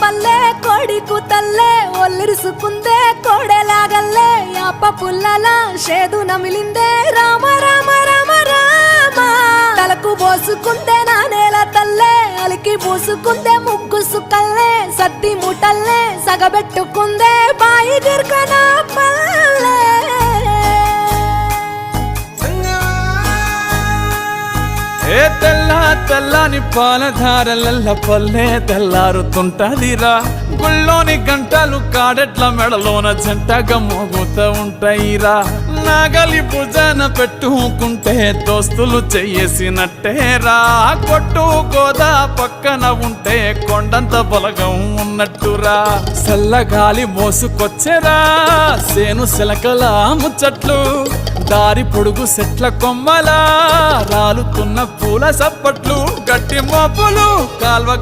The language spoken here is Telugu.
పల్లె కోడి కూతల్లే ఒల్లిరుసుకుందే కోడెలాగల్లే యాప పుల్లల షేదు నమిలిందే రామ రామ రామ రామ తలకు పోసుకుందే నా నేల తల్లే అలికి పూసుకుందే ముగ్గు సుక్కల్లే సద్ది ముటల్లే సగబెట్టుకుందే బాయి గిర్కన పల్లె ఏ తెల్ల తెల్లని పాలధారలల్ల పల్లె తెల్లారుతుంటదిరా గుళ్ళోని గంటలు కాడెట్ల మెడలోన జంటగా మోగుతూ ఉంటాయిరా నాగలి భుజన పెట్టుకుంటే దోస్తులు చెయ్యేసినట్టేరా కొట్టు గోదా పక్కన ఉంటే కొండంత బలగం ఉన్నట్టురా చల్లగాలి మోసుకొచ్చెరా సేను శిలకల ముచ్చట్లు దారి పొడుగు సెట్ల కొమ్మలా రాలుతున్న పూల సప్పట్లు గట్టి మోపులు కాల్వ